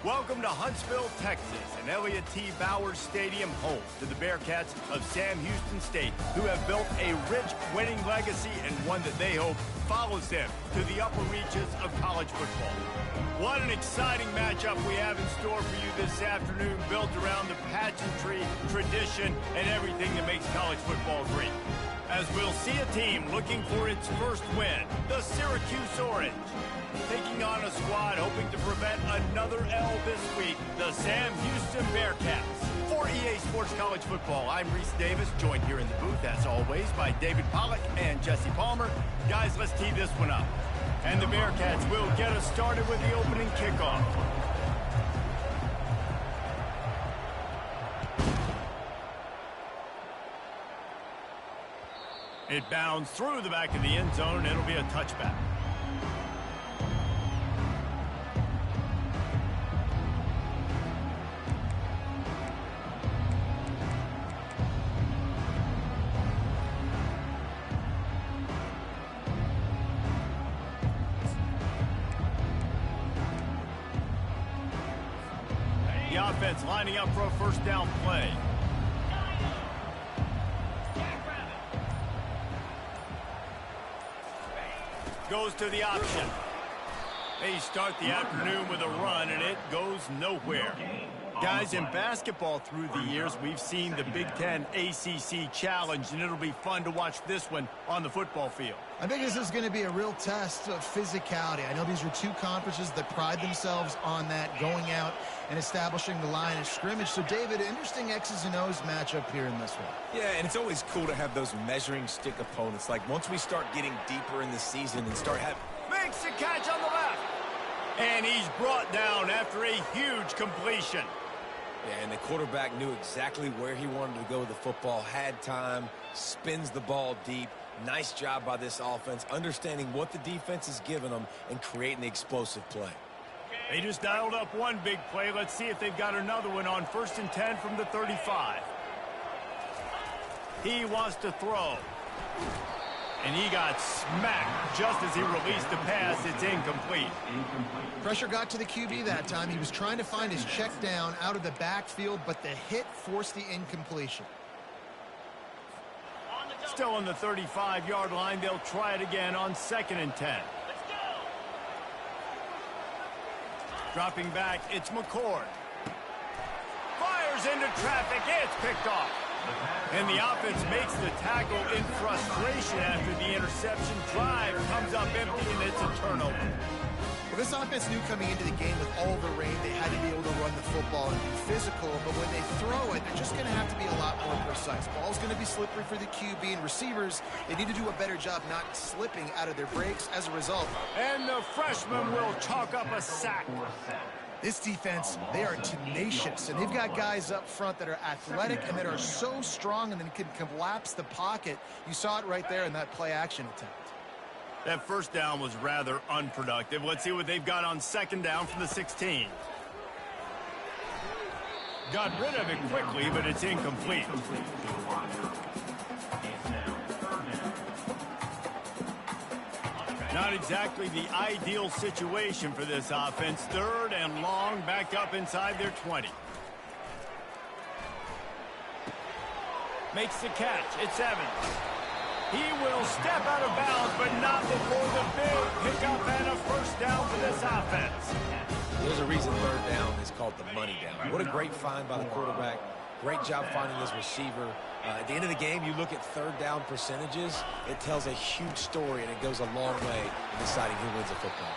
Welcome to Huntsville, Texas, and Elliott T. Bowers Stadium, home to the Bearcats of Sam Houston State, who have built a rich winning legacy and one that they hope follows them to the upper reaches of college football. What an exciting matchup we have in store for you this afternoon, built around the pageantry, tradition, and everything that makes college football great. As we'll see a team looking for its first win, the Syracuse Orange, taking on a squad hoping to prevent another L this week, the Sam Houston Bearcats. For EA Sports College Football, I'm Reese Davis, joined here in the booth, as always, by David Pollack and Jesse Palmer. Guys, let's tee this one up. And the Bearcats will get us started with the opening kickoff. It bounds through the back of the end zone. It'll be a touchback. The offense lining up for a first down play. Goes to the option. They start the afternoon with a run, and it goes nowhere. Guys, in basketball through the years, we've seen the Big Ten ACC Challenge, and it'll be fun to watch this one on the football field. I think this is going to be a real test of physicality. I know these are two conferences that pride themselves on that, going out and establishing the line of scrimmage. So, David, interesting X's and O's matchup here in this one. Yeah, and it's always cool to have those measuring stick opponents. Like, once we start getting deeper in the season and start having... Makes the catch on the left. And he's brought down after a huge completion. Yeah, and the quarterback knew exactly where he wanted to go with the football, had time, spins the ball deep. Nice job by this offense, understanding what the defense is giving them and creating the explosive play. They just dialed up one big play. Let's see if they've got another one on 1st and 10 from the 35. He wants to throw. And he got smacked just as he released the pass. It's incomplete. Pressure got to the QB that time. He was trying to find his check down out of the backfield, but the hit forced the incompletion. Still on the 35-yard line. They'll try it again on 2nd and 10. Dropping back, it's McCord. Fires into traffic. It's picked off. And the offense makes the tackle in frustration after the interception. Drive comes up empty, and it's a turnover. Well, this offense knew coming into the game with all the rain, they had to be able to run the football and be physical. But when they throw it, they're just going to have to be a lot more precise. Ball's going to be slippery for the QB, and receivers, they need to do a better job not slipping out of their breaks as a result. And the freshman will chalk up a sack. This defense, they are tenacious, and they've got guys up front that are athletic and that are so strong and then can collapse the pocket. You saw it right there in that play-action attempt. That first down was rather unproductive. Let's see what they've got on 2nd down from the 16. Got rid of it quickly, but it's incomplete. Not exactly the ideal situation for this offense. 3rd and long, back up inside their 20. Makes the catch. It's Evans. He will step out of bounds, but not before the big pickup and a first down for this offense. There's a reason 3rd down is called the money down. What a great find by the quarterback. Great job finding this receiver. At the end of the game, you look at 3rd down percentages. It tells a huge story, and it goes a long way in deciding who wins a football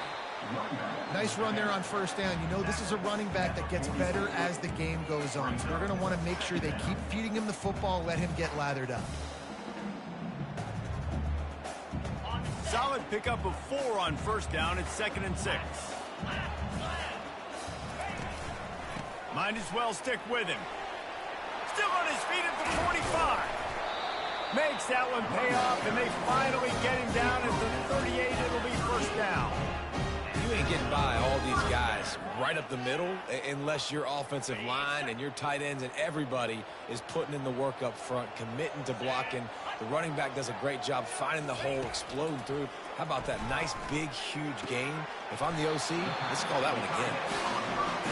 game. Nice run there on 1st down. You know this is a running back that gets better as the game goes on. So they're going to want to make sure they keep feeding him the football, let him get lathered up. Solid pickup of 4 on 1st down. It's 2nd and 6. Might as well stick with him. Still on his feet at the 45. Makes that one pay off, and they finally get him down at the 38. It'll be 1st down. You ain't getting by all these guys right up the middle unless your offensive line and your tight ends and everybody is putting in the work up front, committing to blocking. The running back does a great job finding the hole, exploding through. How about that nice, big, huge gain? If I'm the OC, let's call that one again.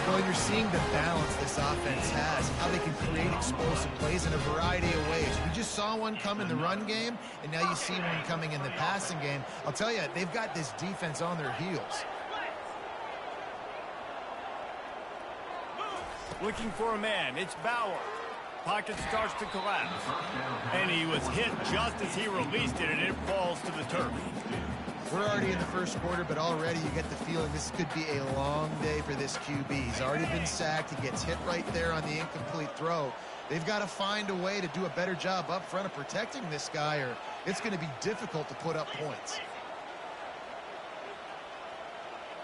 Well, you're seeing the balance this offense has, how they can create explosive plays in a variety of ways. We just saw one come in the run game, and now you see one coming in the passing game. I'll tell you, they've got this defense on their heels. Looking for a man, it's Bauer. Pocket starts to collapse. And he was hit just as he released it, and it falls to the turf. We're already in the first quarter, but already you get the feeling this could be a long day for this QB. He's already been sacked. He gets hit right there on the incomplete throw. They've got to find a way to do a better job up front of protecting this guy, or it's going to be difficult to put up points.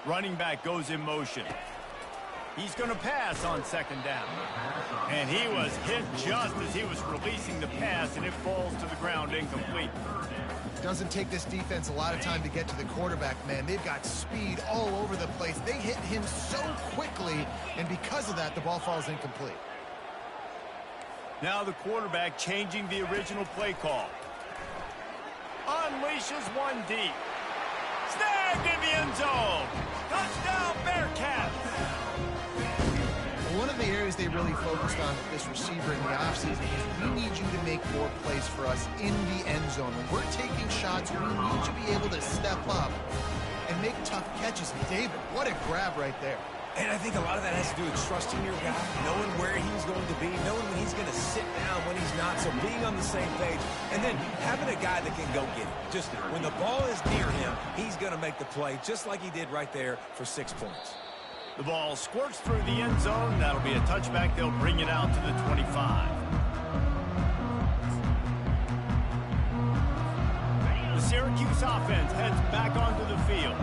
Running back goes in motion. He's going to pass on second down. And he was hit just as he was releasing the pass, and it falls to the ground incomplete. Doesn't take this defense a lot of time to get to the quarterback, man. They've got speed all over the place. They hit him so quickly, and because of that, the ball falls incomplete. Now the quarterback changing the original play call. Unleashes one deep. Snagged in the end zone. Touchdown, Bearcats. One of the areas they really focused on with this receiver in the offseason is we need you to make more plays for us in the end zone. When we're taking shots, we need you to be able to step up and make tough catches. David, what a grab right there. And I think a lot of that has to do with trusting your guy, knowing where he's going to be, knowing when he's going to sit down, when he's not, so being on the same page, and then having a guy that can go get it. Just when the ball is near him, he's going to make the play, just like he did right there for 6 points. The ball squirts through the end zone. That'll be a touchback. They'll bring it out to the 25. The Syracuse offense heads back onto the field.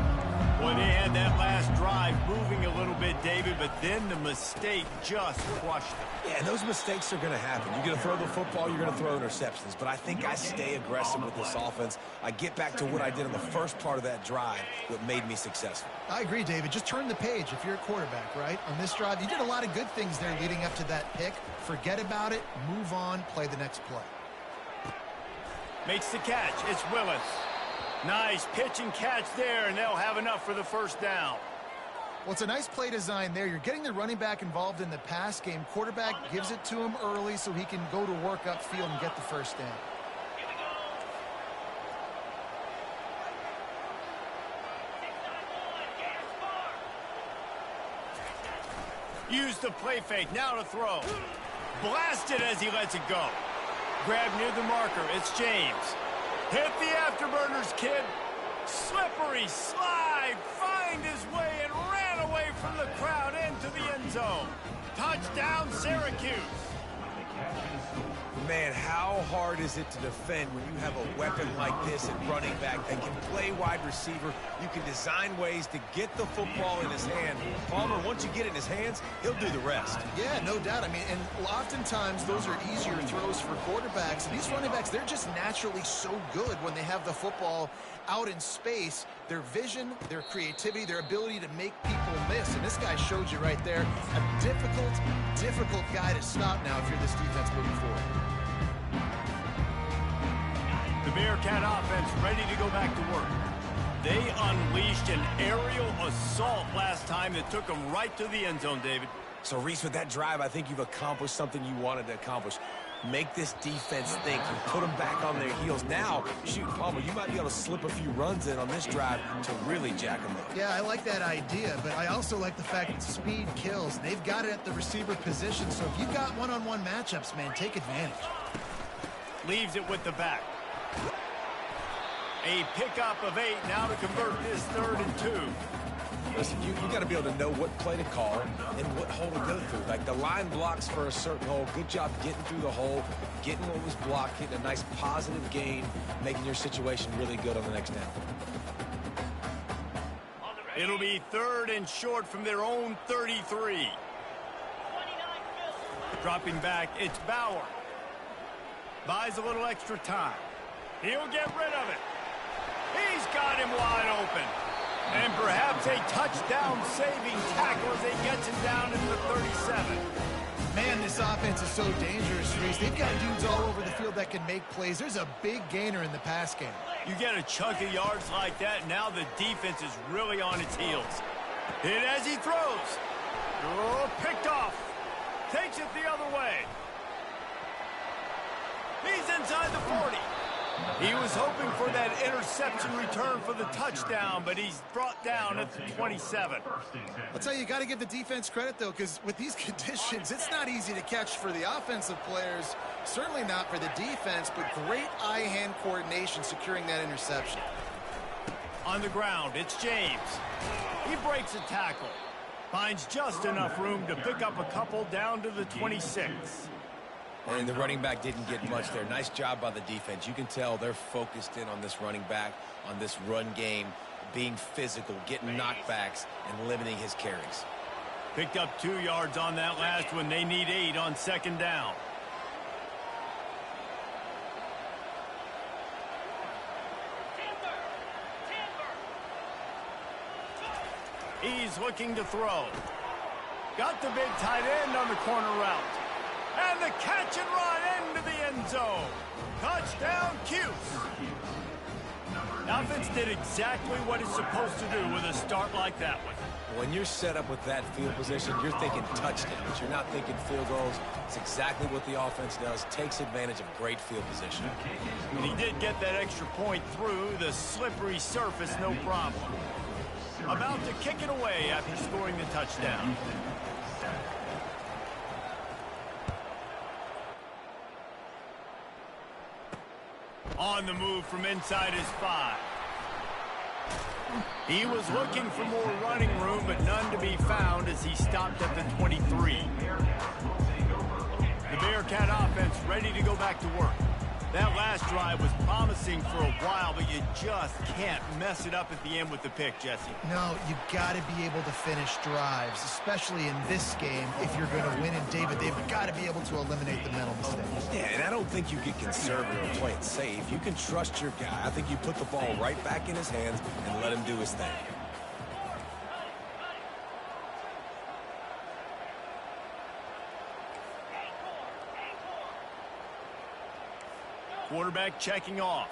Boy, they had that last drive moving a little bit, David, but then the mistake just crushed them. Yeah, and those mistakes are going to happen. You're going to throw the football, you're going to throw interceptions. But I think I stay aggressive with this offense. I get back to what I did in the first part of that drive that made me successful. I agree, David. Just turn the page if you're a quarterback, right? On this drive, you did a lot of good things there leading up to that pick. Forget about it, move on, play the next play. Makes the catch. It's Willis. Nice pitch and catch there, and they'll have enough for the first down. Well, it's a nice play design there. You're getting the running back involved in the pass game. Quarterback gives it to him early so he can go to work upfield and get the first down. Use the play fake. Now to throw. Blasted as he lets it go. Grab near the marker. It's James. Hit the afterburners, kid. Slippery slide. Find his way and ran away from the crowd into the end zone. Touchdown, Syracuse. Man, how hard is it to defend when you have a weapon like this at running back that can play wide receiver? You can design ways to get the football in his hand. Palmer, once you get it in his hands, he'll do the rest. Yeah, no doubt. I mean, and oftentimes those are easier throws for quarterbacks. And these running backs, they're just naturally so good when they have the football out in space. Their vision, their creativity, their ability to make people miss. And this guy showed you right there, a difficult guy to stop now if you're this defense moving forward. The Bearcat offense ready to go back to work. They unleashed an aerial assault last time that took them right to the end zone, David. So, Reese, with that drive, I think you've accomplished something you wanted to accomplish. Make this defense think. You put them back on their heels. Now, shoot, Palmer, you might be able to slip a few runs in on this drive to really jack them up. Yeah, I like that idea, but I also like the fact that speed kills. They've got it at the receiver position, so if you've got one-on-one matchups, man, take advantage. Leaves it with the back. A pickup of 8 now to convert this 3rd and 2. Listen, you got to be able to know what play to call and what hole to go through. Like the line blocks for a certain hole. Good job getting through the hole, getting what was blocked, getting a nice positive gain, making your situation really good on the next down. It'll be 3rd and short from their own 33. Dropping back, it's Bauer. Buys a little extra time. He'll get rid of it. He's got him wide open. And perhaps a touchdown-saving tackle as he gets him down into the 37. Man, this offense is so dangerous, Reese. They've got dudes all over the field that can make plays. There's a big gainer in the pass game. You get a chunk of yards like that, now the defense is really on its heels. Hit as he throws. Oh, picked off. Takes it the other way. He's inside the 40. He was hoping for that interception return for the touchdown, but he's brought down at the 27. I'll tell you, you got to give the defense credit, though, because with these conditions, it's not easy to catch for the offensive players, certainly not for the defense, but great eye-hand coordination securing that interception. On the ground, it's James. He breaks a tackle. Finds just enough room to pick up a couple down to the 26. And the running back didn't get much there. Nice job by the defense. You can tell they're focused in on this running back, on this run game, being physical, getting knockbacks, and limiting his carries. Picked up 2 yards on that last one. They need 8 on second down. He's looking to throw. Got the big tight end on the corner route. And the catch and run into the end zone. Touchdown, Cuse. The offense did exactly what it's supposed to do with a start like that one. When you're set up with that field position, you're thinking touchdowns. You're not thinking field goals. It's exactly what the offense does. Takes advantage of great field position. And he did get that extra point through the slippery surface, no problem. About to kick it away after scoring the touchdown. On the move from inside his 5. He was looking for more running room, but none to be found as he stopped at the 23. The Bearcat offense ready to go back to work. That last drive was promising for a while, but you just can't mess it up at the end with the pick, Jesse. No, you got to be able to finish drives, especially in this game. If you're going to win, and they've got to be able to eliminate the mental mistakes. Yeah, and I don't think you get conservative or play it safe. You can trust your guy. I think you put the ball right back in his hands and let him do his thing. Quarterback checking off.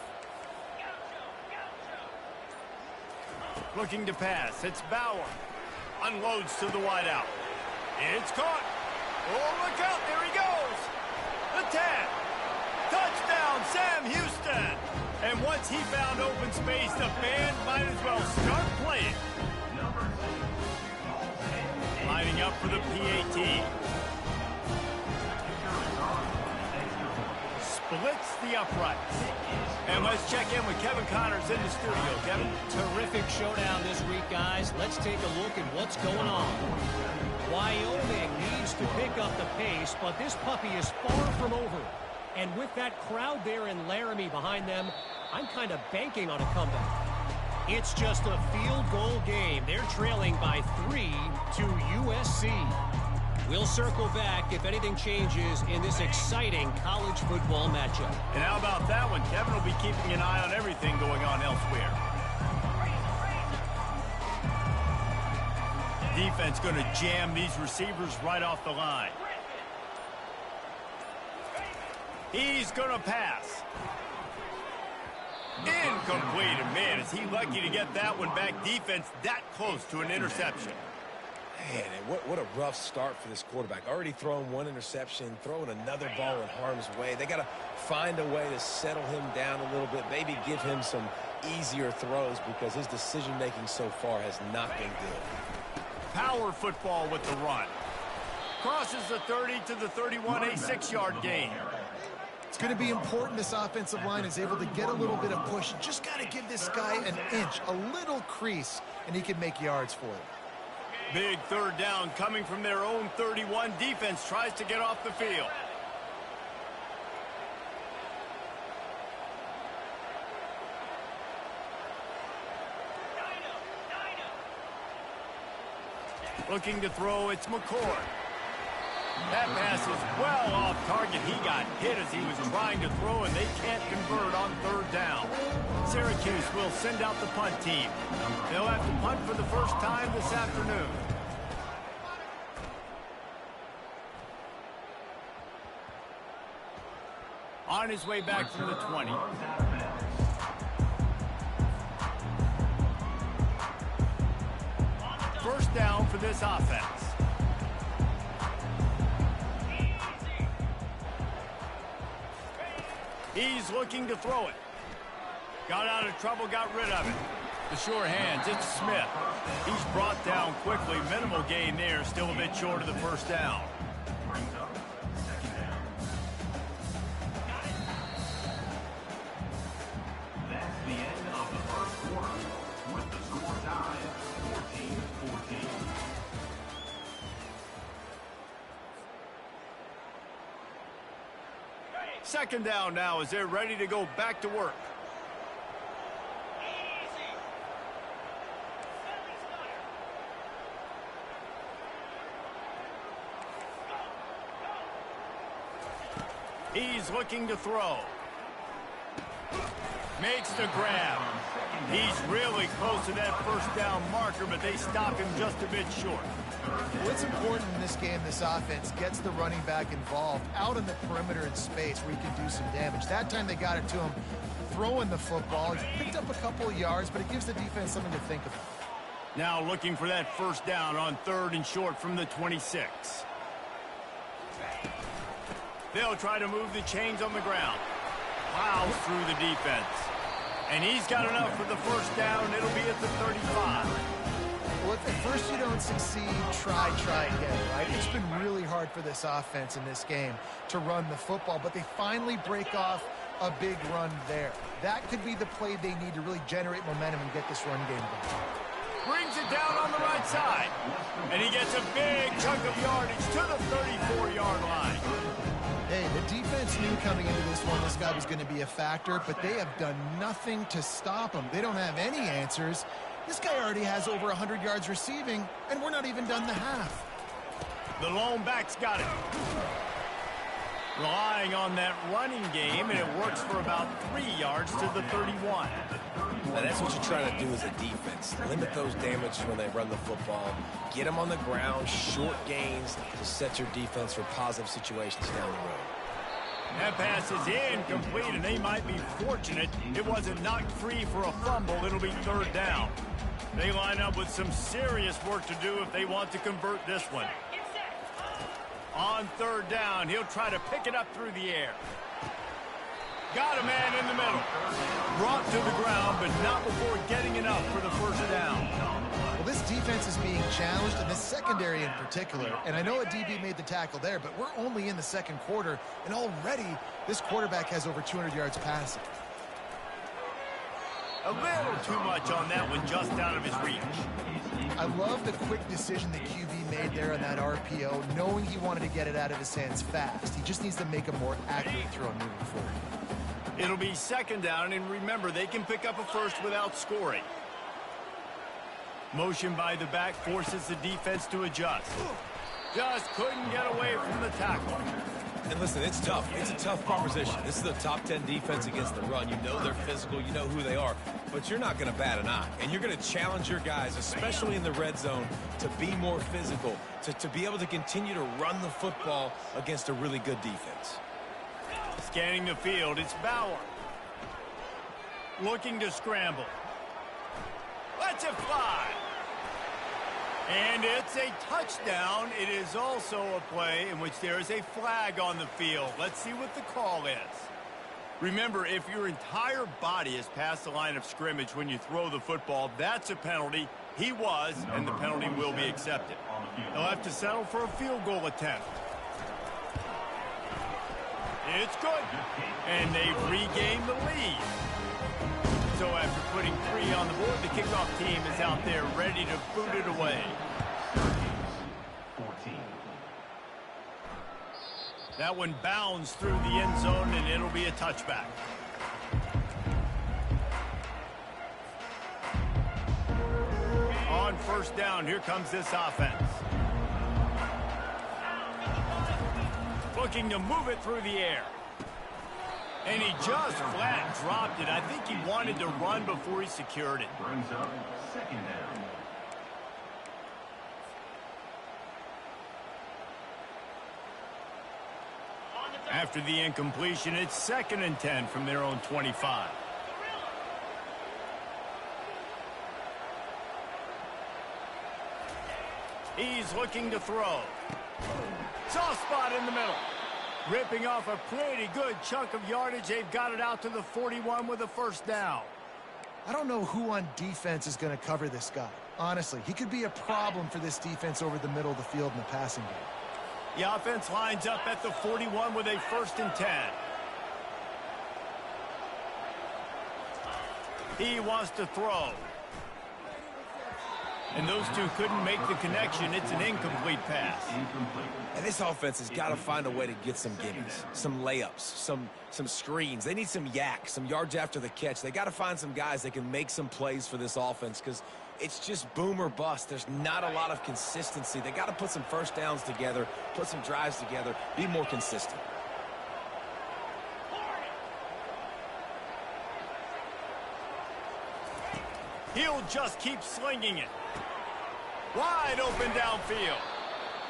Looking to pass. It's Bauer. Unloads to the wideout. It's caught. Oh, look out. There he goes. The 10. Touchdown, Sam Houston. And once he found open space, the band might as well start playing. Lining up for the PAT. Splits the uprights. And let's check in with Kevin Connors in the studio. Kevin? Terrific showdown this week, guys. Let's take a look at what's going on. Wyoming needs to pick up the pace, but this puppy is far from over. And with that crowd there in Laramie behind them, I'm kind of banking on a comeback. It's just a field goal game. They're trailing by 3 to USC. We'll circle back if anything changes in this exciting college football matchup. And how about that one? Kevin will be keeping an eye on everything going on elsewhere. Defense going to jam these receivers right off the line. He's going to pass. Incomplete. And man, is he lucky to get that one back. Defense that close to an interception. Man, what a rough start for this quarterback. Already throwing one interception, throwing another ball in harm's way. They got to find a way to settle him down a little bit, maybe give him some easier throws because his decision-making so far has not been good. Power football with the run. Crosses the 30 to the 31, a 6-yard gain. It's going to be important this offensive line is able to get a little bit of push. You just got to give this guy an inch, a little crease, and he can make yards for it. Big third down coming from their own 31. Defense tries to get off the field. Looking to throw, it's McCord. That pass is well off target. He got hit as he was trying to throw, and they can't convert on third down. Syracuse will send out the punt team. They'll have to punt for the first time this afternoon. On his way back from the 20. First down for this offense. He's looking to throw it. Got out of trouble, got rid of it. The sure hands, it's Smith. He's brought down quickly. Minimal gain there, still a bit short of the first down. That's the end of the first quarter, with the score tied 14-14. Second down now as they're ready to go back to work. He's looking to throw. Makes the grab. He's really close to that first down marker, but they stop him just a bit short. What's important in this game, this offense gets the running back involved out in the perimeter in space where he can do some damage. That time they got it to him throwing the football. He picked up a couple of yards, but it gives the defense something to think about. Now looking for that first down on 3rd and short from the 26. They'll try to move the chains on the ground. Plows through the defense. And he's got enough for the first down. It'll be at the 35. Well, if at first you don't succeed, try again, right? It's been really hard for this offense in this game to run the football, but they finally break off a big run there. That could be the play they need to really generate momentum and get this run game going. Brings it down on the right side. And he gets a big chunk of yardage to the 34-yard line. Hey, the defense knew coming into this one this guy was going to be a factor, but they have done nothing to stop him. They don't have any answers. This guy already has over 100 yards receiving, and we're not even done the half. The lone back's got it. Relying on that running game, and it works for about 3 yards to the 31. Now that's what you're trying to do as a defense. Limit those damages when they run the football. Get them on the ground, short gains to set your defense for positive situations down the road. That pass is incomplete, and they might be fortunate it wasn't knocked free for a fumble. It'll be 3rd down. They line up with some serious work to do if they want to convert this one. On 3rd down, he'll try to pick it up through the air. Got a man in the middle. Brought to the ground, but not before getting enough for the first down. Well, this defense is being challenged, and the secondary in particular. And I know a DB made the tackle there, but we're only in the second quarter, and already this quarterback has over 200 yards passing. A little too much on that one, just out of his reach. I love the quick decision the QB made there on that RPO, knowing he wanted to get it out of his hands fast. He just needs to make a more accurate throw moving forward. It'll be 2nd down, and remember, they can pick up a first without scoring. Motion by the back forces the defense to adjust. Just couldn't get away from the tackle. And listen, it's tough. It's a tough proposition. This is the top 10 defense against the run. You know they're physical. You know who they are. But you're not going to bat an eye. And you're going to challenge your guys, especially in the red zone, to be more physical, to be able to continue to run the football against a really good defense. Scanning the field, it's Bauer. Looking to scramble. Lets it fly. And it's a touchdown. It is also a play in which there is a flag on the field. Let's see what the call is. Remember, if your entire body is past the line of scrimmage when you throw the football, that's a penalty. He was, and the penalty will be accepted. They'll have to settle for a field goal attempt. It's good. And they've regained the lead. So after putting 3 on the board, the kickoff team is out there ready to boot it away. 14. That one bounds through the end zone, and it'll be a touchback. On 1st down, here comes this offense. Looking to move it through the air. And he just flat dropped it. I think he wanted to run before he secured it. Brings up 2nd down. After the incompletion, it's 2nd and 10 from their own 25. He's looking to throw. Soft spot in the middle. Ripping off a pretty good chunk of yardage. They've got it out to the 41 with a first down. I don't know who on defense is going to cover this guy. Honestly, he could be a problem for this defense over the middle of the field in the passing game. The offense lines up at the 41 with a 1st and 10. He wants to throw. And those two couldn't make the connection. It's an incomplete pass. And this offense has got to find a way to get some gimmies, some layups, some screens. They need some yak, some yards after the catch. They got to find some guys that can make some plays for this offense because it's just boom or bust. There's not a lot of consistency. They got to put some first downs together, put some drives together, be more consistent. He'll just keep slinging it. Wide open downfield.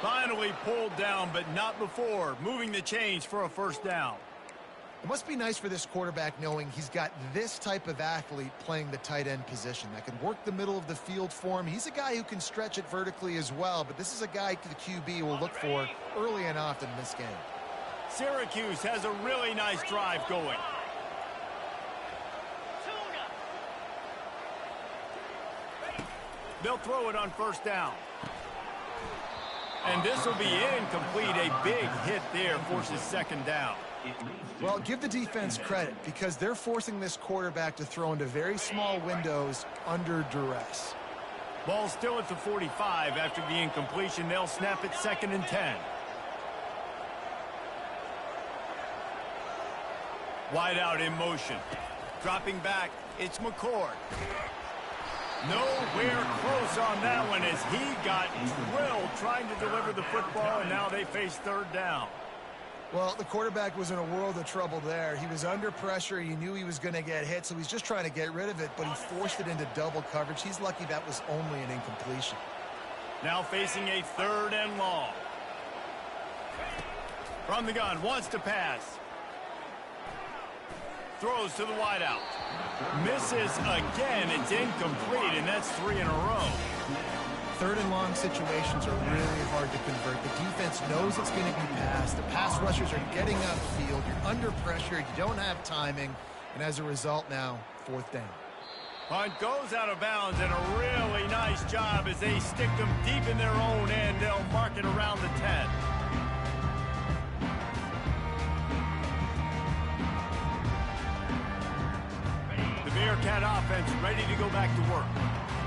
Finally pulled down, but not before. Moving the chains for a first down. It must be nice for this quarterback knowing he's got this type of athlete playing the tight end position that can work the middle of the field for him. He's a guy who can stretch it vertically as well, but this is a guy the QB will look for early and often in this game. Syracuse has a really nice drive going. They'll throw it on first down. And this will be incomplete. A big hit there forces second down. Well, give the defense credit because they're forcing this quarterback to throw into very small windows under duress. Ball still at the 45 after the incompletion. They'll snap it 2nd and 10. Wide out in motion. Dropping back, it's McCord. Nowhere close on that one as he got drilled trying to deliver the football, and now they face 3rd down. Well, the quarterback was in a world of trouble there. He was under pressure. He knew he was going to get hit, so he's just trying to get rid of it, but he forced it into double coverage. He's lucky that was only an incompletion. Now facing a 3rd and long. From the gun, wants to pass. Throws to the wideout. Misses again. It's incomplete, and that's 3 in a row. 3rd and long situations are really hard to convert. The defense knows it's going to be passed. The pass rushers are getting upfield. You're under pressure. You don't have timing. And as a result now, 4th down. Punt goes out of bounds, and a really nice job as they stick them deep in their own end. They'll mark it around the 10. Bearcat offense ready to go back to work.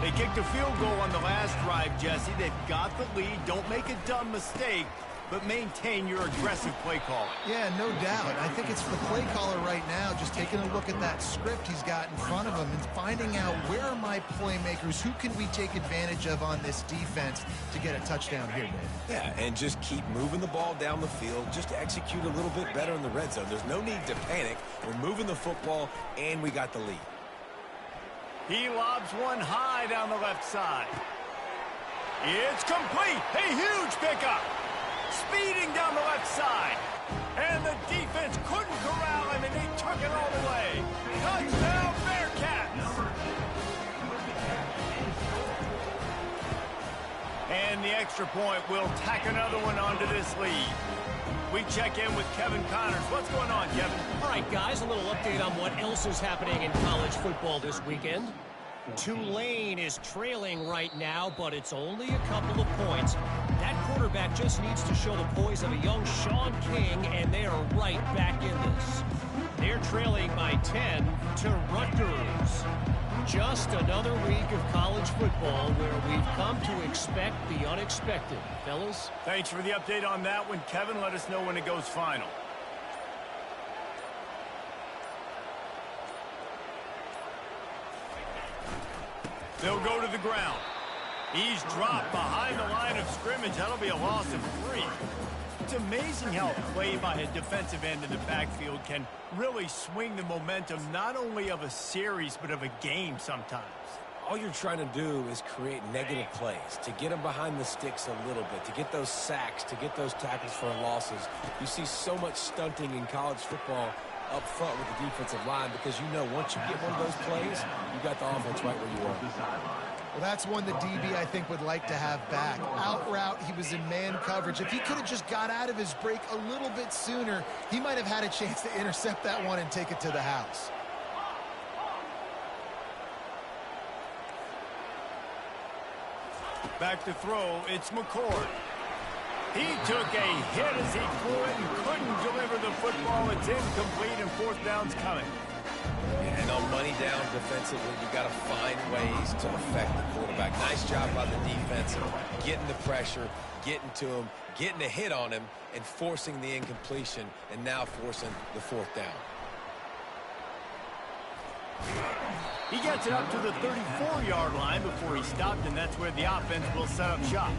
They kicked a field goal on the last drive, Jesse. They've got the lead. Don't make a dumb mistake, but maintain your aggressive play calling. Yeah, no doubt. I think it's the play caller right now just taking a look at that script he's got in front of him and finding out where are my playmakers, who can we take advantage of on this defense to get a touchdown here, Dave. Yeah, and just keep moving the ball down the field. Just execute a little bit better in the red zone. There's no need to panic. We're moving the football, and we got the lead. He lobs one high down the left side. It's complete. A huge pickup. Speeding down the left side. And the defense couldn't corral him, and they took it all the way. Touchdown, Bearcats. And the extra point will tack another one onto this lead. We check in with Kevin Connors. What's going on, Kevin? All right, guys, a little update on what else is happening in college football this weekend. Tulane is trailing right now, but it's only a couple of points. That quarterback just needs to show the poise of a young Sean King, and they are right back in this. They're trailing by 10 to Rutgers. Just another week of college football where we've come to expect the unexpected. Fellas? Thanks for the update on that one, Kevin. Let us know when it goes final. They'll go to the ground. He's dropped behind the line of scrimmage. That'll be a loss of 3. It's amazing how play by a defensive end in the backfield can really swing the momentum not only of a series but of a game sometimes. All you're trying to do is create negative plays, to get them behind the sticks a little bit, to get those sacks, to get those tackles for losses. You see so much stunting in college football up front with the defensive line because you know once you get one of those plays, you got the offense right where you are. Well, that's one the DB, I think, would like to have back. Out route, he was in man coverage. If he could have just got out of his break a little bit sooner, he might have had a chance to intercept that one and take it to the house. Back to throw, it's McCord. He took a hit as he threw it and couldn't deliver the football. It's incomplete and fourth down's coming. And on money down defensively, you got to find ways to affect the quarterback. Nice job by the defense, getting the pressure, getting to him, getting a hit on him, and forcing the incompletion, and now forcing the fourth down. He gets it up to the 34-yard line before he stopped, and that's where the offense will set up shop.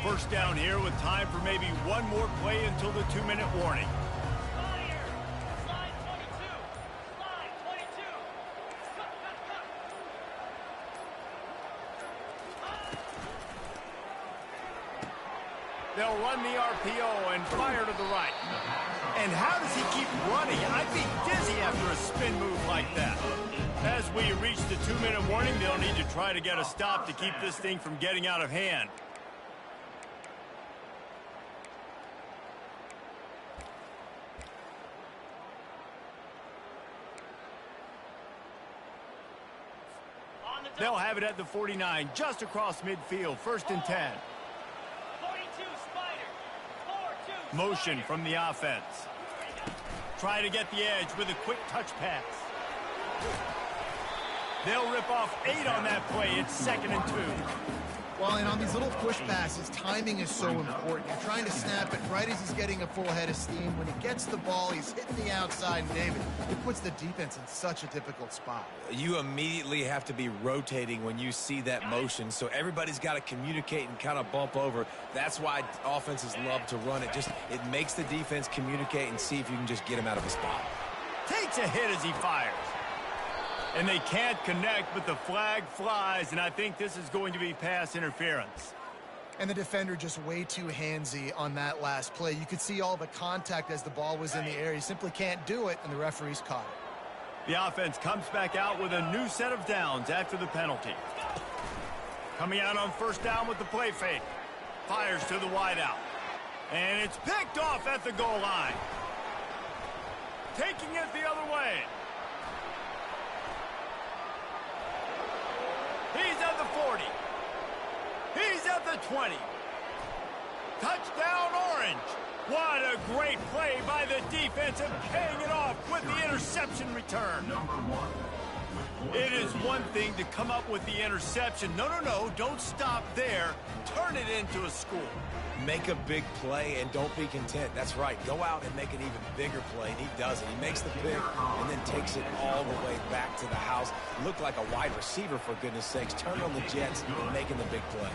First down here with time for maybe one more play until the 2-minute warning. They'll run the RPO and fire to the right. And how does he keep running? I'd be dizzy after a spin move like that. As we reach the 2-minute warning, they'll need to try to get a stop to keep this thing from getting out of hand. They'll have it at the 49, just across midfield, 1st and 10. Motion from the offense. Try to get the edge with a quick touch pass. They'll rip off 8 on that play. It's 2nd and 2. Well, and on these little push passes, timing is so important. You're trying to snap it right as he's getting a full head of steam. When he gets the ball, he's hitting the outside, and David, it puts the defense in such a difficult spot. You immediately have to be rotating when you see that motion, so everybody's got to communicate and kind of bump over. That's why offenses love to run it. It makes the defense communicate and see if you can just get him out of a spot. Takes a hit as he fires. And they can't connect, but the flag flies, and I think this is going to be pass interference. And the defender just way too handsy on that last play. You could see all the contact as the ball was in the air. He simply can't do it, and the referee's caught it. The offense comes back out with a new set of downs after the penalty. Coming out on 1st down with the play fake. Fires to the wideout. And it's picked off at the goal line. Taking it the other way. He's at the 40. He's at the 20. Touchdown, Orange. What a great play by the defense of paying it off with the interception return. It is one thing to come up with the interception. No, don't stop there. Turn it into a score. Make a big play and don't be content. That's right. Go out and make an even bigger play, and he does it. He makes the pick and then takes it all the way back to the house. Looked like a wide receiver, for goodness sakes. Turn on the Jets and making the big play.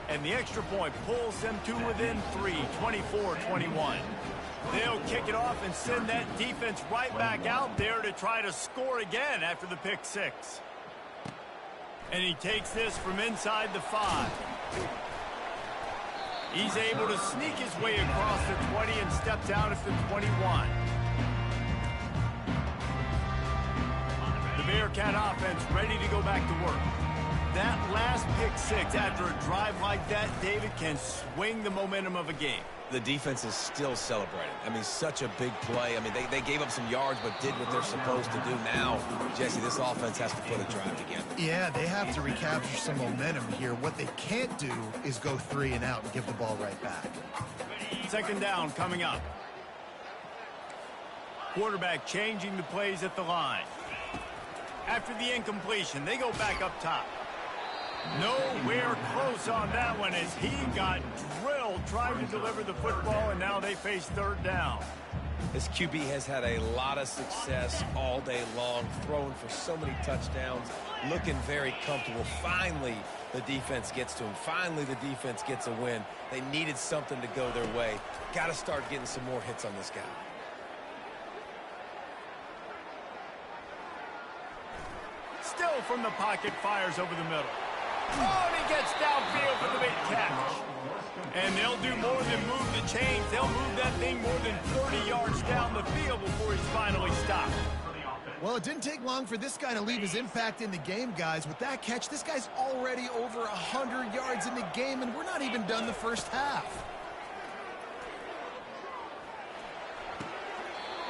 And the extra point pulls them to within 3, 24-21. They'll kick it off and send that defense right back out there to try to score again after the pick 6. And he takes this from inside the 5. He's able to sneak his way across the 20 and steps out at the 21. The Bearcat offense ready to go back to work. That last pick 6 after a drive like that, David, can swing the momentum of a game. The defense is still celebrating. I mean, such a big play. I mean, they gave up some yards but did what they're supposed to do. Now, Jesse, this offense has to put a drive together. Yeah, they have to recapture some momentum here. What they can't do is go 3 and out and give the ball right back. 2nd down coming up. Quarterback changing the plays at the line. After the incompletion, they go back up top. Nowhere close on that one as he got drilled trying to deliver the football, and now they face 3rd down. This QB has had a lot of success all day long, throwing for so many touchdowns, looking very comfortable. Finally, the defense gets to him. Finally, the defense gets a win. They needed something to go their way. Got to start getting some more hits on this guy. Still from the pocket, fires over the middle. Oh, and he gets downfield for the big catch. And they'll do more than move the chains. They'll move that thing more than 30 yards down the field before he's finally stopped. Well, it didn't take long for this guy to leave his impact in the game, guys. With that catch, this guy's already over 100 yards in the game, and we're not even done the first half.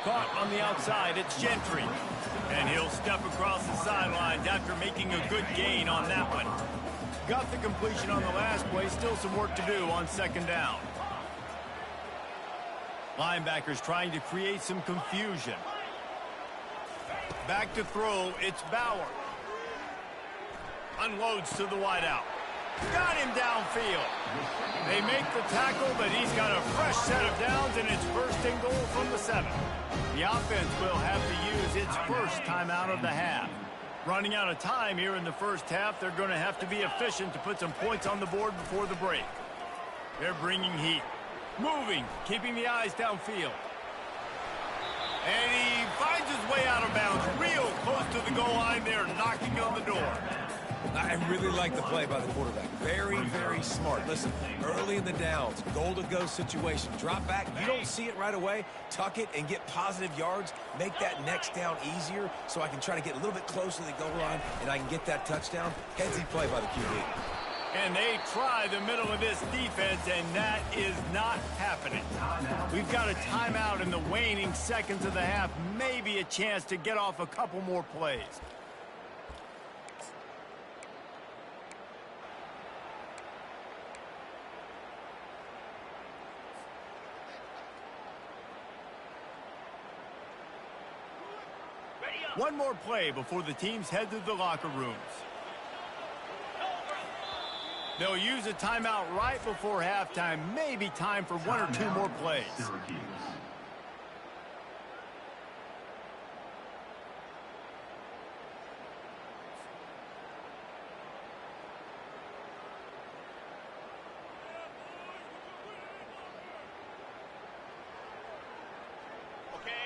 Caught on the outside, it's Gentry. And he'll step across the sidelines after making a good gain on that one. Got the completion on the last play, still some work to do on second down. Linebackers trying to create some confusion. Back to throw, it's Bauer. Unloads to the wideout. Got him downfield. They make the tackle, but he's got a fresh set of downs, and it's first and goal from the 7. The offense will have to use its first timeout of the half. Running out of time here in the first half, they're going to have to be efficient to put some points on the board before the break. They're bringing heat. Moving, keeping the eyes downfield. And he finds his way out of bounds, real close to the goal line there, knocking on the door. I really like the play by the quarterback. Very, very smart. Listen, early in the downs, goal-to-go situation. Drop back, you don't see it right away. Tuck it and get positive yards. Make that next down easier so I can try to get a little bit closer to the goal line and I can get that touchdown. Headsy play by the QB. And they try the middle of this defense, and that is not happening. We've got a timeout in the waning seconds of the half. Maybe a chance to get off a couple more plays. One more play before the teams head to the locker rooms. They'll use a timeout right before halftime. Maybe time for one or two more plays.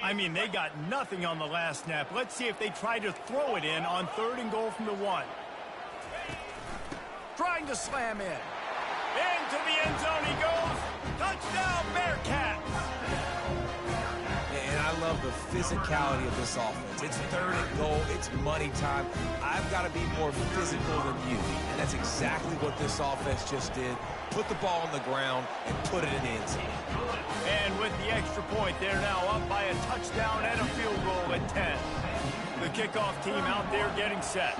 I mean, they got nothing on the last snap. Let's see if they try to throw it in on 3rd and goal from the 1. Trying to slam in. Into the end zone he goes. Touchdown, Bearcats. And I love the physicality of this offense. It's 3rd and goal. It's money time. I've got to be more physical than you. And that's exactly what this offense just did. Put the ball on the ground and put it in the end zone. And with the extra point, they're now up by a touchdown and a field goal at 10. The kickoff team out there getting set.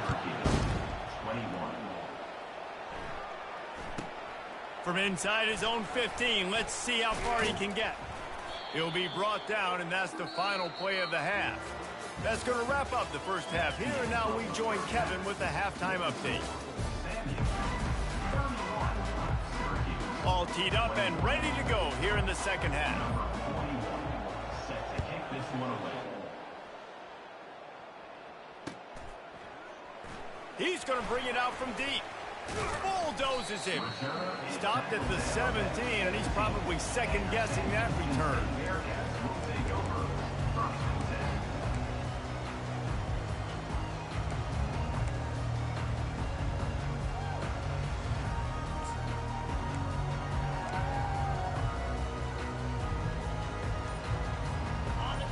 From inside his own 15, let's see how far he can get. He'll be brought down, and that's the final play of the half. That's going to wrap up the first half here, and now we join Kevin with the halftime update. All teed up and ready to go here in the second half. He's going to bring it out from deep. Bulldozes him. Stopped at the 17, and he's probably second-guessing that return.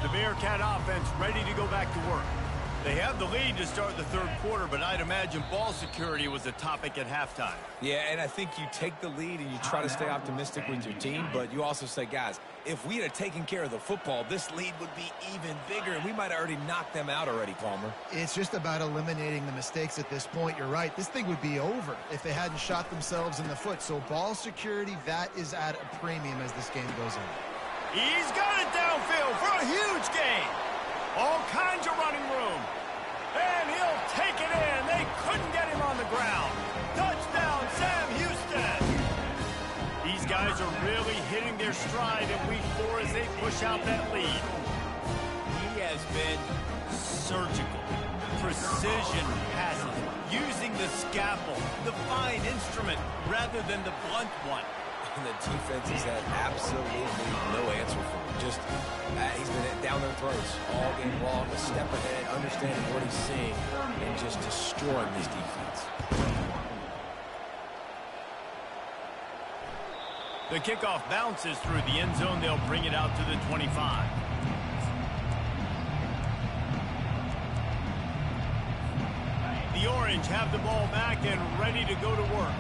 The Bearcat offense ready to go back to work. They have the lead to start the 3rd quarter, but I'd imagine ball security was a topic at halftime. Yeah, and I think you take the lead and you try to stay optimistic with your team, but you also say, guys, if we had taken care of the football, this lead would be even bigger, and we might have already knocked them out already, Palmer. It's just about eliminating the mistakes at this point. You're right. This thing would be over if they hadn't shot themselves in the foot. So ball security, that is at a premium as this game goes on. He's got it downfield for a huge gain. All kinds of running room. And he'll take it in. They couldn't get him on the ground. Touchdown, Sam Houston. These guys are really hitting their stride in week 4 as they push out that lead. He has been surgical. Precision passes. Using the scalpel, the fine instrument, rather than the blunt one. And the defense has had absolutely no answer for him. Just, he's been down their throats all game long, a step ahead, understanding what he's seeing, and just destroying this defense. The kickoff bounces through the end zone. They'll bring it out to the 25. The Orange have the ball back and ready to go to work.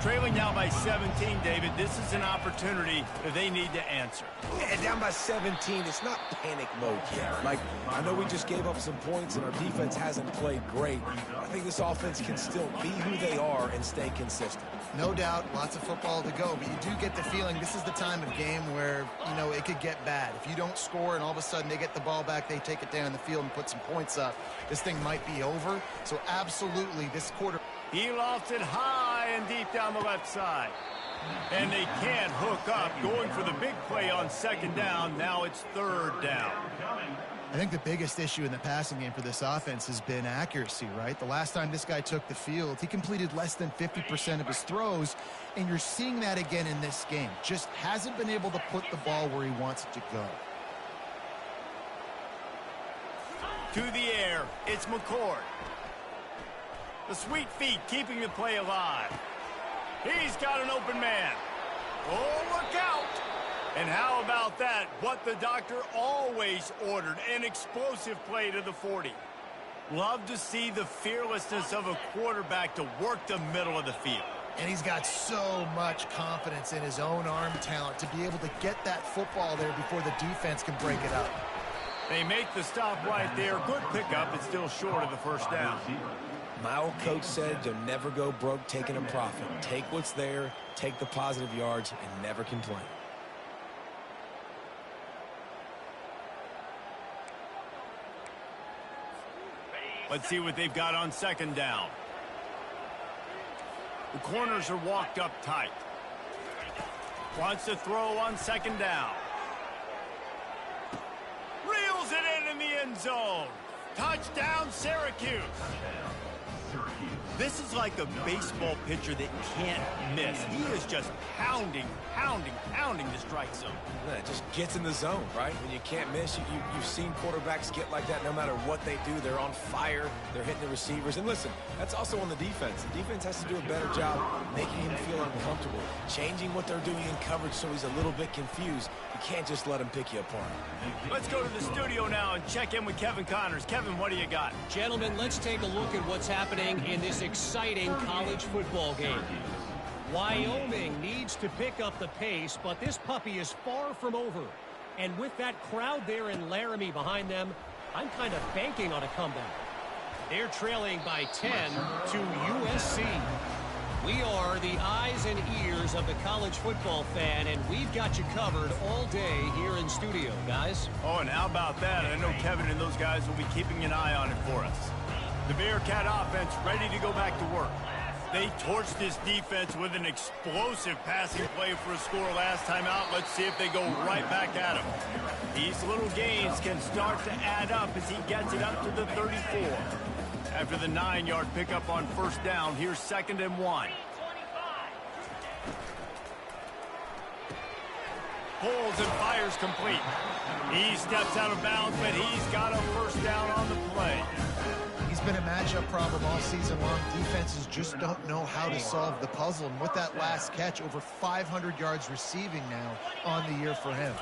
Trailing now by 17, David. This is an opportunity that they need to answer. And down by 17, it's not panic mode yet. Like, I know we just gave up some points and our defense hasn't played great. I think this offense can still be who they are and stay consistent. No doubt, lots of football to go, but you do get the feeling this is the time of game where, you know, it could get bad. If you don't score and all of a sudden they get the ball back, they take it down the field and put some points up, this thing might be over. So absolutely, this quarter... He lofts it high and deep down the left side. And they can't hook up. Going for the big play on second down. Now it's third down. I think the biggest issue in the passing game for this offense has been accuracy, right? The last time this guy took the field, he completed less than 50% of his throws, and you're seeing that again in this game. Just hasn't been able to put the ball where he wants it to go. To the air, it's McCord. The sweet feet keeping the play alive. He's got an open man. Oh, look out! And how about that? What the doctor always ordered, an explosive play to the 40. Love to see the fearlessness of a quarterback to work the middle of the field. And he's got so much confidence in his own arm talent to be able to get that football there before the defense can break it up. They make the stop right there. Good pickup. It's still short of the first down. My old coach said you'll never go broke taking a profit. Take what's there, take the positive yards, and never complain. Let's see what they've got on second down. The corners are walked up tight. Wants to throw on second down. Reels it in the end zone. Touchdown, Syracuse. This is like a baseball pitcher that can't miss. He is just pounding the strike zone. Yeah, it just gets in the zone, right? When you can't miss, you've seen quarterbacks get like that no matter what they do. They're on fire. They're hitting the receivers. And listen, that's also on the defense. The defense has to do a better job making him feel uncomfortable, changing what they're doing in coverage so he's a little bit confused. You can't just let him pick you apart. Let's go to the studio now and check in with Kevin Connors. Kevin, what do you got? Gentlemen, let's take a look at what's happening in this exciting college football game. Wyoming needs to pick up the pace, but this puppy is far from over. And with that crowd there in Laramie behind them, I'm kind of banking on a comeback. They're trailing by 10 to USC. We are the eyes and ears of the college football fan, and we've got you covered all day here in studio, guys. Oh, and how about that? I know Kevin and those guys will be keeping an eye on it for us. The Bearcat offense ready to go back to work. They torched this defense with an explosive passing play for a score last time out. Let's see if they go right back at him. These little gains can start to add up as he gets it up to the 34. After the 9-yard pickup on first down, here's 2nd and 1. Pulls and fires complete. He steps out of bounds, but he's got a first down on the play. He's been a matchup problem all season long. Defenses just don't know how to solve the puzzle. And with that last catch, over 500 yards receiving now on the year for him.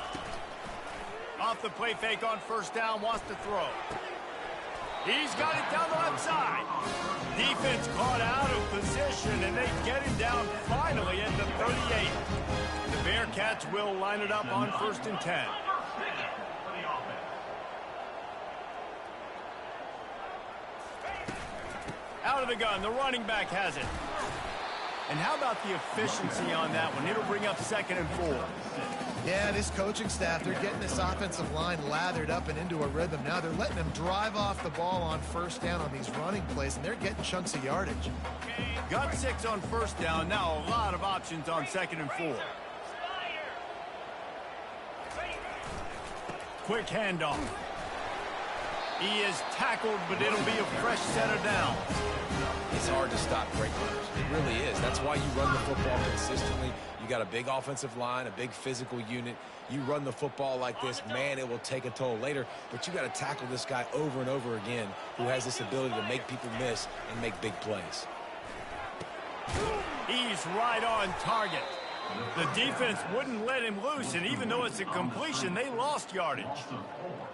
Off the play fake on first down, wants to throw. He's got it down the left side. Defense caught out of position, and they get him down finally at the 38. The Bearcats will line it up on 1st and 10. Out of the gun, the running back has it. And how about the efficiency on that one? It'll bring up 2nd and 4. Yeah, this coaching staff, they're getting this offensive line lathered up and into a rhythm. Now they're letting them drive off the ball on first down on these running plays, and they're getting chunks of yardage. Got 6 on first down. Now a lot of options on 2nd and 4. Quick handoff. He is tackled, but it'll be a fresh set of downs. It's hard to stop great runners. It really is. That's why you run the football consistently. You got a big offensive line, a big physical unit. You run the football like this, man, it will take a toll later. But you got to tackle this guy over and over again who has this ability to make people miss and make big plays. He's right on target. The defense wouldn't let him loose, and even though it's a completion, they lost yardage.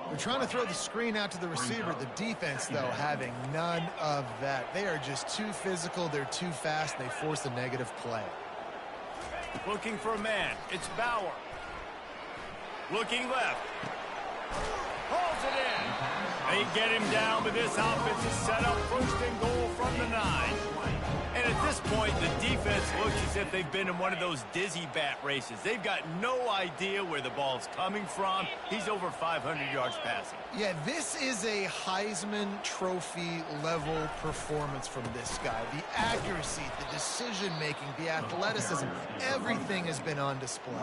They're trying to throw the screen out to the receiver. The defense, though, having none of that. They are just too physical. They're too fast. They force a negative play. Looking for a man. It's Bauer. Looking left. Hauls it in. They get him down, but this offense is set up first and goal from the 9. And at this point, the defense looks as if they've been in one of those dizzy bat races. They've got no idea where the ball's coming from. He's over 500 yards passing. Yeah, this is a Heisman Trophy level performance from this guy. The accuracy, the decision-making, the athleticism, everything has been on display.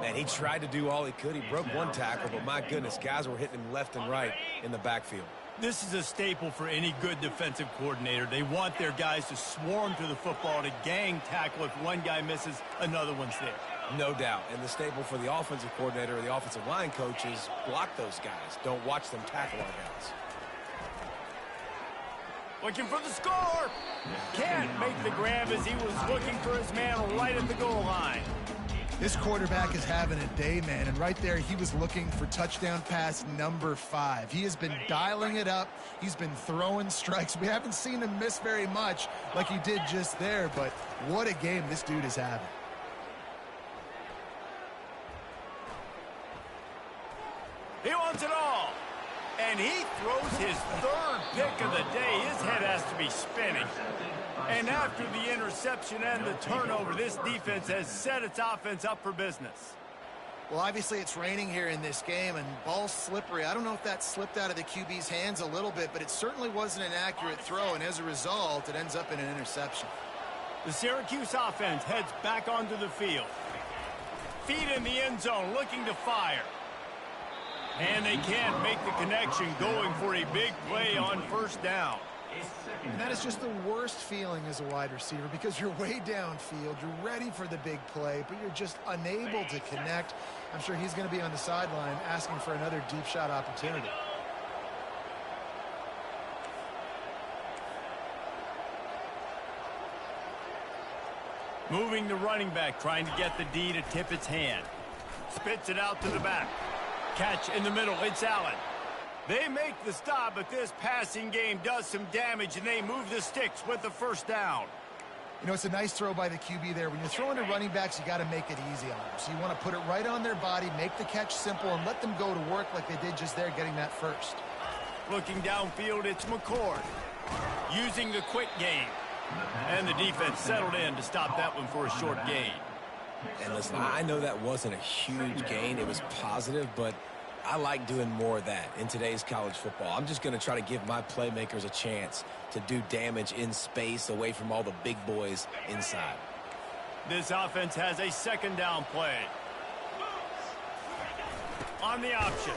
Man, he tried to do all he could. He broke one tackle, but my goodness, guys were hitting him left and right in the backfield. This is a staple for any good defensive coordinator. They want their guys to swarm to the football, to gang tackle. If one guy misses, another one's there. No doubt. And the staple for the offensive coordinator or the offensive line coach is block those guys. Don't watch them tackle our guys. Looking for the score. Can't make the grab as he was looking for his man right at the goal line. This quarterback is having a day, man, and right there he was looking for touchdown pass number 5. He has been dialing it up. He's been throwing strikes. We haven't seen him miss very much like he did just there, but what a game this dude is having. He wants it all. And he throws his 3rd pick of the day. His head has to be spinning. And after the interception and the turnover, this defense has set its offense up for business. Well, obviously it's raining here in this game, and ball's slippery. I don't know if that slipped out of the QB's hands a little bit, but it certainly wasn't an accurate throw, and as a result, it ends up in an interception. The Syracuse offense heads back onto the field. Feet in the end zone, looking to fire. And they can't make the connection, going for a big play on first down. And that is just the worst feeling as a wide receiver, because you're way downfield, you're ready for the big play, but you're just unable to connect. I'm sure he's going to be on the sideline asking for another deep shot opportunity. Moving the running back, trying to get the D to tip its hand. Spits it out to the back. Catch in the middle, it's Allen. They make the stop, but this passing game does some damage, and they move the sticks with the first down. You know, it's a nice throw by the QB there. When you're throwing to running backs, you got to make it easy on them. So you want to put it right on their body, make the catch simple, and let them go to work like they did just there, getting that first. Looking downfield, it's McCord. Using the quick game. And the defense settled in to stop that one for a short gain. And listen, I know that wasn't a huge gain. It was positive, but I like doing more of that in today's college football. I'm just going to try to give my playmakers a chance to do damage in space away from all the big boys inside. This offense has a second down play. On the option.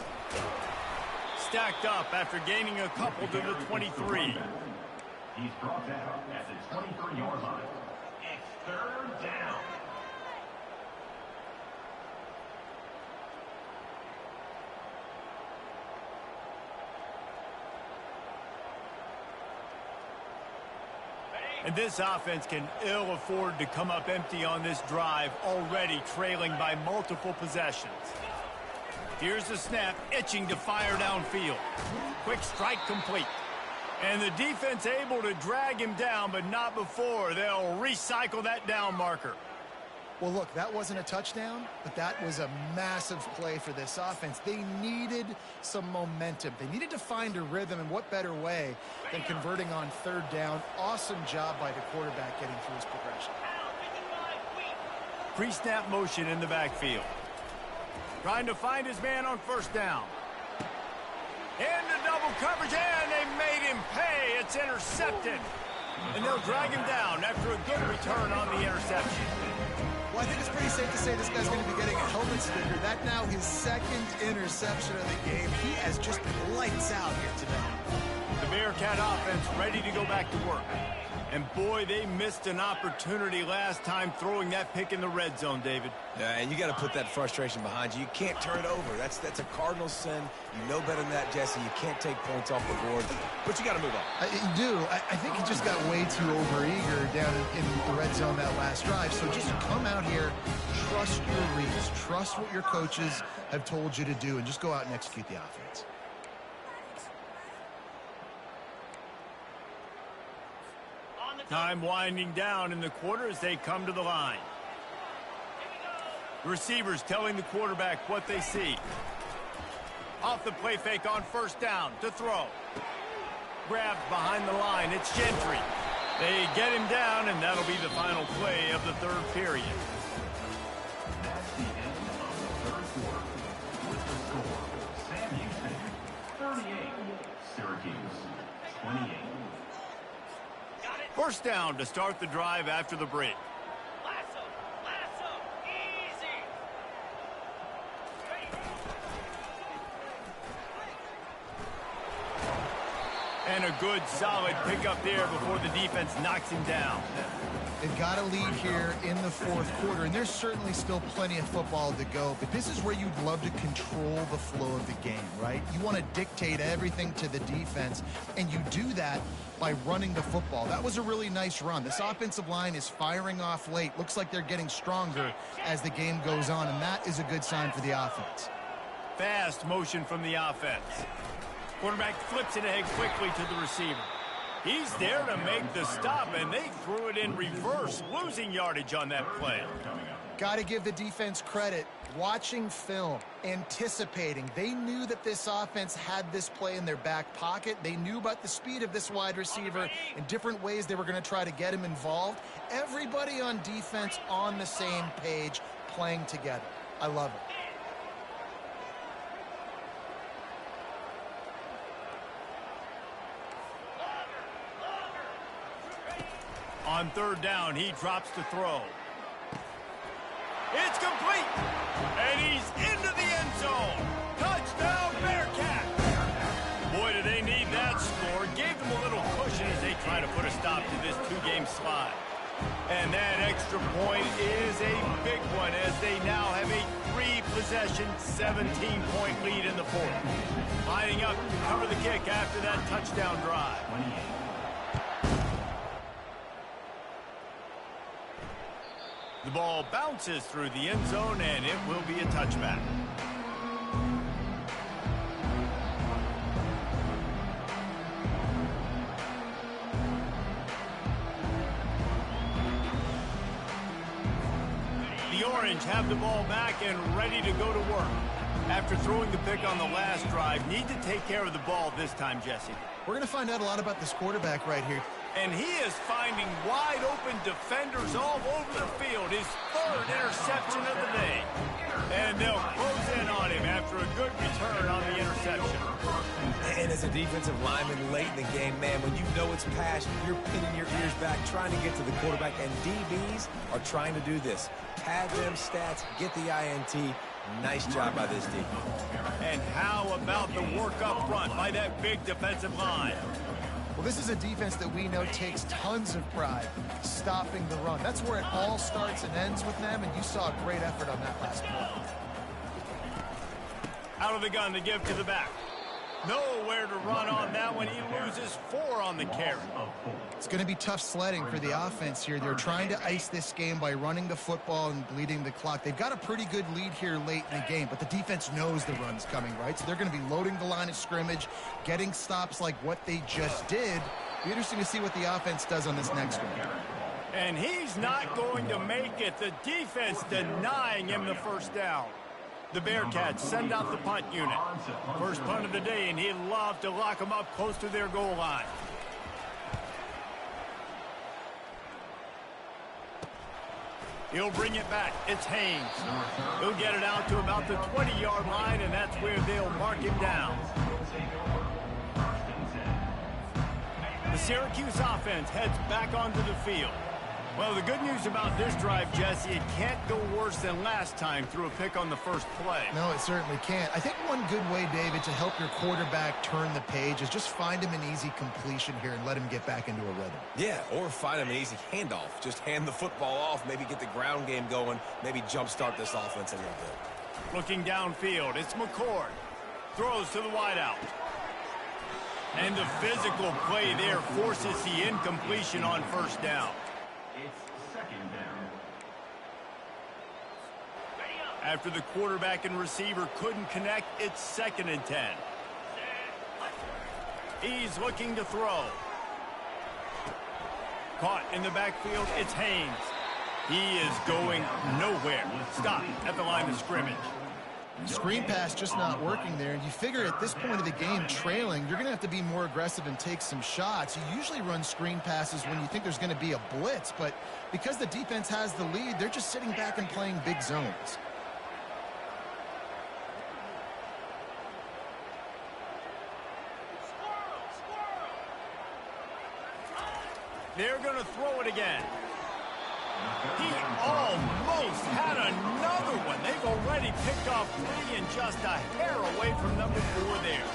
Stacked up after gaining a couple to the 23. He's brought down at the 23-yard line. It's 3rd down. And this offense can ill afford to come up empty on this drive, already trailing by multiple possessions. Here's the snap, itching to fire downfield. Quick strike complete. And the defense able to drag him down, but not before they'll recycle that down marker. Well, look, that wasn't a touchdown, but that was a massive play for this offense. They needed some momentum. They needed to find a rhythm, and what better way than converting on 3rd down. Awesome job by the quarterback getting through his progression. Pre-snap motion in the backfield. Trying to find his man on first down. Into double coverage, and they made him pay. It's intercepted. And they'll drag him down after a good return on the interception. Well, I think it's pretty safe to say this guy's going to be getting a helmet sticker. That now his 2nd interception of the game. He has just been lights out here today. The Bearcat offense ready to go back to work. And boy, they missed an opportunity last time throwing that pick in the red zone, David. Yeah, and you got to put that frustration behind you. You can't turn it over. That's a cardinal sin. You know better than that, Jesse. You can't take points off the board, but you got to move on. You do. I think he just got way too overeager down in the red zone that last drive. So just come out here, trust your reads, trust what your coaches have told you to do, and just go out and execute the offense. Time winding down in the quarter as they come to the line. Receivers telling the quarterback what they see. Off the play fake on first down to throw. Grabbed behind the line. It's Gentry. They get him down, and that'll be the final play of the third period. That's the end of the third quarter. With the score, Sam Houston 38, Syracuse 28. First down to start the drive after the break. Lasso, easy. And a good, solid pickup there before the defense knocks him down. They've got a lead here in the fourth quarter, and there's certainly still plenty of football to go, but this is where you'd love to control the flow of the game, right? You want to dictate everything to the defense, and you do that by running the football. That was a really nice run. This offensive line is firing off late. Looks like they're getting stronger as the game goes on, and that is a good sign for the offense. Fast motion from the offense. Quarterback flips it ahead quickly to the receiver. He's there to make the stop, and they threw it in reverse, losing yardage on that play. Got to give the defense credit. Watching film, anticipating. They knew that this offense had this play in their back pocket. They knew about the speed of this wide receiver and different ways they were going to try to get him involved. Everybody on defense on the same page, playing together. I love it. On third down, he drops to throw. It's complete. And he's into the end zone. Touchdown, Bearcat. Boy, do they need that score. Gave them a little cushion as they try to put a stop to this two-game slide. And that extra point is a big one as they now have a three-possession, 17-point lead in the fourth. Lining up to cover the kick after that touchdown drive. The ball bounces through the end zone, and it will be a touchback. The Orange have the ball back and ready to go to work. After throwing the pick on the last drive, need to take care of the ball this time, Jesse. We're going to find out a lot about this quarterback right here. And he is finding wide-open defenders all over the field. His third interception of the day. And they'll close in on him after a good return on the interception. And as a defensive lineman late in the game, man, when you know it's passed, you're pinning your ears back, trying to get to the quarterback. And DBs are trying to do this. Pad them stats, get the INT. Nice job by this defense. And how about the work up front by that big defensive line? Well, this is a defense that we know takes tons of pride stopping the run. That's where it all starts and ends with them, and you saw a great effort on that last play. Out of the gun to give to the back. Nowhere to run on that one. He loses 4 on the carry. It's going to be tough sledding for the offense here. They're trying to ice this game by running the football and bleeding the clock. They've got a pretty good lead here late in the game, but the defense knows the run's coming, right? So they're going to be loading the line of scrimmage, getting stops like what they just did. Be interesting to see what the offense does on this next one. And he's not going to make it. The defense denying him the first down. The Bearcats send out the punt unit. First punt of the day, and he'd love to lock them up close to their goal line. He'll bring it back. It's Haynes. He'll get it out to about the 20-yard line, and that's where they'll mark him down. The Syracuse offense heads back onto the field. Well, the good news about this drive, Jesse, it can't go worse than last time through a pick on the first play. No, it certainly can't. I think one good way, David, to help your quarterback turn the page is just find him an easy completion here and let him get back into a rhythm. Yeah, or find him an easy handoff. Just hand the football off, maybe get the ground game going, maybe jumpstart this offense a little bit. Looking downfield, it's McCord. Throws to the wideout. And the physical play there forces the incompletion on first down. It's second down. After the quarterback and receiver couldn't connect, it's 2nd and 10. He's looking to throw. Caught in the backfield, it's Haynes. He is going nowhere. Stop at the line of scrimmage. Screen pass just not working there. You figure at this point of the game, trailing, you're going to have to be more aggressive and take some shots. You usually run screen passes when you think there's going to be a blitz, but because the defense has the lead, they're just sitting back and playing big zones. They're going to throw it again. He almost had another one. They've already picked off 3 and just a hair away from number 4 there.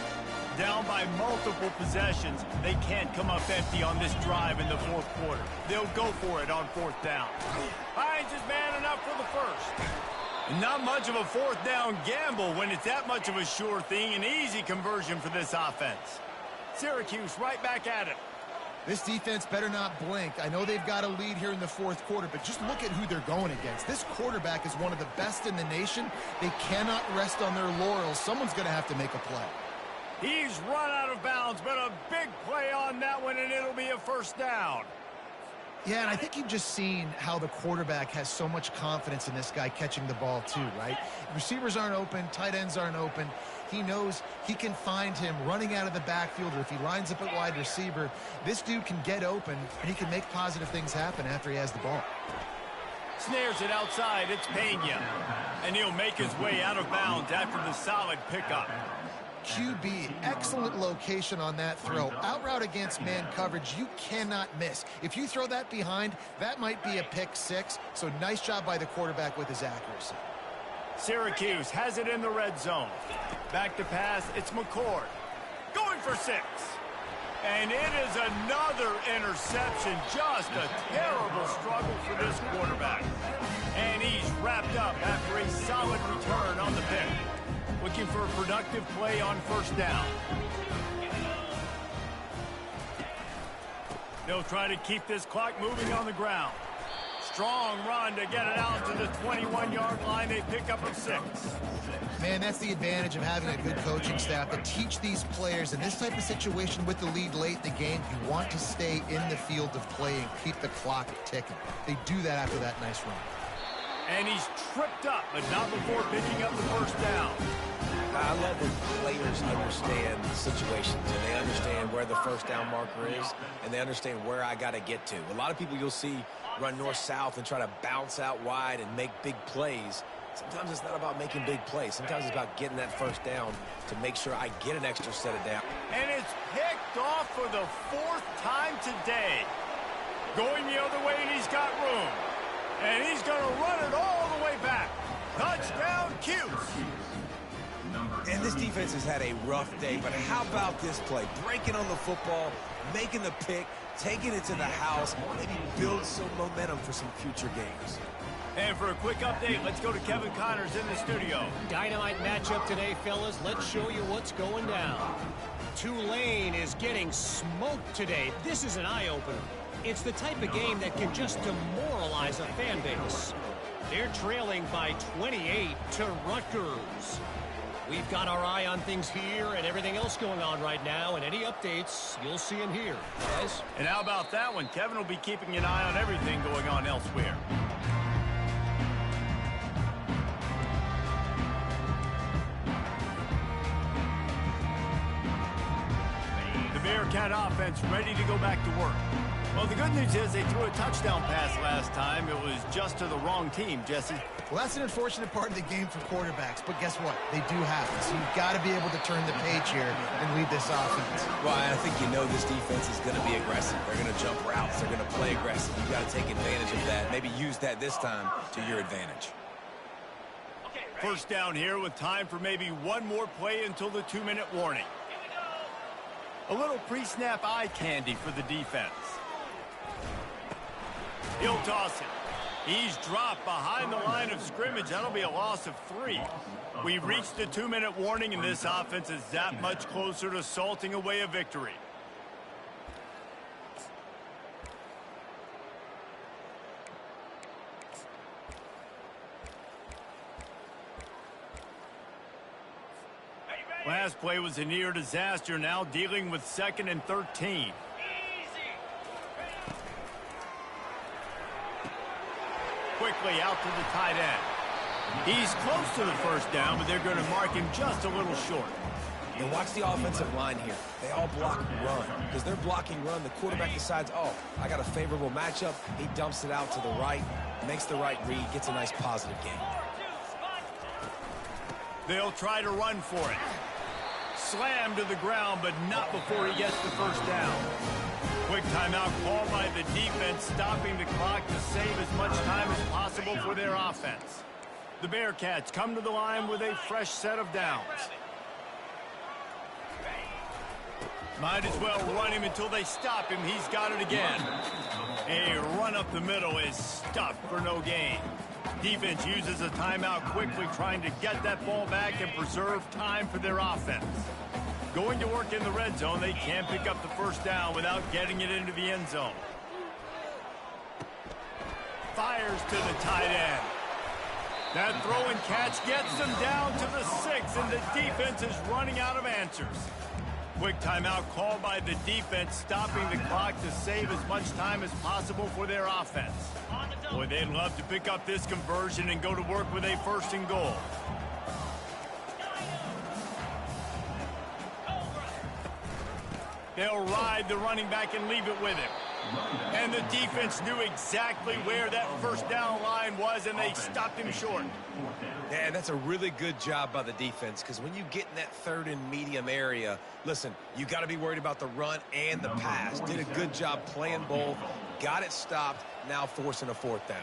Down by multiple possessions, they can't come up empty on this drive in the 4th quarter. They'll go for it on 4th down. Hines is man enough for the first. Not much of a 4th down gamble when it's that much of a sure thing. An easy conversion for this offense. Syracuse right back at it. This defense better not blink. I know they've got a lead here in the 4th quarter, but just look at who they're going against. This quarterback is one of the best in the nation. They cannot rest on their laurels. Someone's going to have to make a play. He's run out of bounds, but a big play on that one, and it'll be a 1st down. Yeah, and I think you've just seen how the quarterback has so much confidence in this guy catching the ball too, right? Receivers aren't open, tight ends aren't open. He knows he can find him running out of the backfield, or if he lines up at wide receiver, this dude can get open, and he can make positive things happen after he has the ball. Snares it outside. It's Pena. And he'll make his way out of bounds after the solid pickup. QB, excellent location on that throw. Out route against man coverage, you cannot miss. If you throw that behind, that might be a pick 6. So nice job by the quarterback with his accuracy. Syracuse has it in the red zone. Back to pass, it's McCord. Going for 6. And it is another interception. Just a terrible struggle for this quarterback. And he's wrapped up after a solid return on the pick. Looking for a productive play on 1st down. They'll try to keep this clock moving on the ground. Strong run to get it out to the 21-yard line. They pick up a 6. Man, that's the advantage of having a good coaching staff to teach these players in this type of situation with the lead late in the game. You want to stay in the field of play and keep the clock ticking. They do that after that nice run. And he's tripped up, but not before picking up the 1st down. I love when players understand situations, and they understand where the 1st down marker is, and they understand where I got to get to. A lot of people you'll see run north-south and try to bounce out wide and make big plays. Sometimes it's not about making big plays. Sometimes it's about getting that 1st down to make sure I get an extra set of down. And it's picked off for the 4th time today. Going the other way, and he's got room. And he's going to run it all the way back. Touchdown, Cuse. And this defense has had a rough day, but how about this play? Breaking on the football, making the pick, taking it to the house, maybe build some momentum for some future games. And for a quick update, let's go to Kevin Connors in the studio. Dynamite matchup today, fellas. Let's show you what's going down. Tulane is getting smoked today. This is an eye-opener. It's the type of game that can just demoralize a fan base. They're trailing by 28 to Rutgers. We've got our eye on things here and everything else going on right now, and any updates you'll see in here. Guys? And how about that one? Kevin will be keeping an eye on everything going on elsewhere. The Bearcat offense ready to go back to work. Well, the good news is they threw a touchdown pass last time. It was just to the wrong team, Jesse. Well, that's an unfortunate part of the game for quarterbacks, but guess what? They do have to. So you've got to be able to turn the page here and lead this offense. Well, I think you know this defense is going to be aggressive. They're going to jump routes. They're going to play aggressive. You've got to take advantage of that. Maybe use that this time to your advantage. First down here with time for maybe one more play until the 2-minute warning. A little pre-snap eye candy for the defense. He'll toss it. He's dropped behind the line of scrimmage. That'll be a loss of 3. We've reached the 2-minute warning, and this offense is that much closer to salting away a victory. Last play was a near disaster, now dealing with 2nd and 13. Quickly out to the tight end. He's close to the first down, but they're going to mark him just a little short. And watch the offensive line here. They all block run. Because they're blocking run, the quarterback decides, oh, I got a favorable matchup. He dumps it out to the right, makes the right read, gets a nice positive gain. They'll try to run for it. Slammed to the ground, but not before he gets the first down. Quick timeout called by the defense, stopping the clock to save as much time as possible for their offense. The Bearcats come to the line with a fresh set of downs. Might as well run him until they stop him. He's got it again. A run up the middle is stuffed for no gain. Defense uses a timeout quickly, trying to get that ball back and preserve time for their offense. Going to work in the red zone, they can't pick up the first down without getting it into the end zone. Fires to the tight end. That throw and catch gets them down to the 6, and the defense is running out of answers. Quick timeout called by the defense, stopping the clock to save as much time as possible for their offense. Boy, they'd love to pick up this conversion and go to work with a 1st and goal. They'll ride the running back and leave it with him. And the defense knew exactly where that first down line was, and they stopped him short. Yeah, that's a really good job by the defense, because when you get in that 3rd and medium area, listen, you got to be worried about the run and the pass. Did a good job playing both, got it stopped, now forcing a 4th down.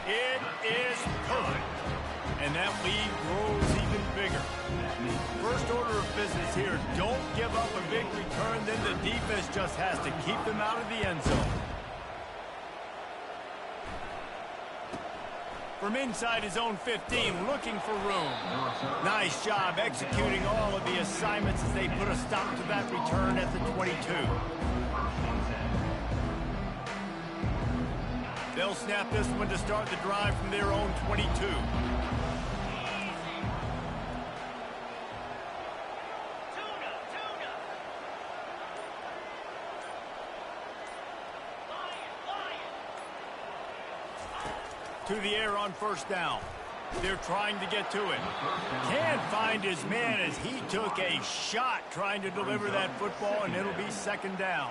It is perfect. And that lead grows even bigger. First order of business here, don't give up a big return, then the defense just has to keep them out of the end zone. From inside his own 15, looking for room. Nice job executing all of the assignments as they put a stop to that return at the 22. They'll snap this one to start the drive from their own 22. To the air on first down. They're trying to get to it. Can't find his man as he took a shot trying to deliver that football, and it'll be 2nd down.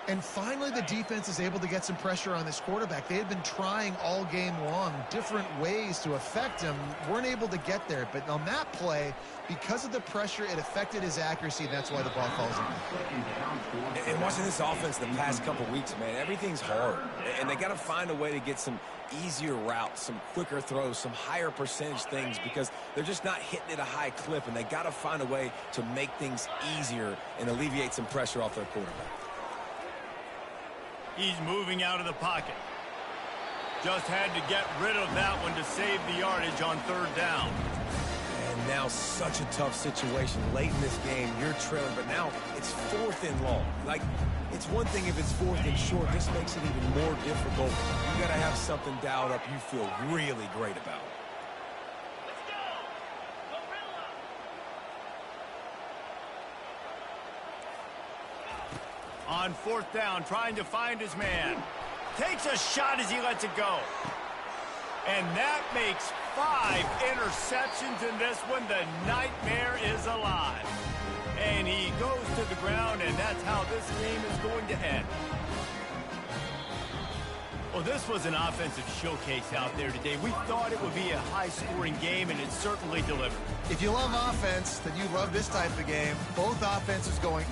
And finally, the defense is able to get some pressure on this quarterback. They had been trying all game long different ways to affect him. Weren't able to get there. But on that play, because of the pressure, it affected his accuracy, and that's why the ball falls in. And watching this offense the past couple weeks, man, everything's hard. And they got to find a way to get some easier routes, some quicker throws, some higher percentage things, because they're just not hitting at a high clip, and they got to find a way to make things easier and alleviate some pressure off their quarterback. He's moving out of the pocket. Just had to get rid of that one to save the yardage on 3rd down. And now such a tough situation. Late in this game, you're trailing, but now it's 4th and long. Like, it's one thing if it's 4th and short. This makes it even more difficult. You got to have something dialed up you feel really great about. On 4th down, trying to find his man. Takes a shot as he lets it go. And that makes 5 interceptions in this one. The nightmare is alive. And he goes to the ground, and that's how this game is going to end. Well, this was an offensive showcase out there today. We thought it would be a high-scoring game, and it certainly delivered. If you love offense, then you love this type of game. Both offenses going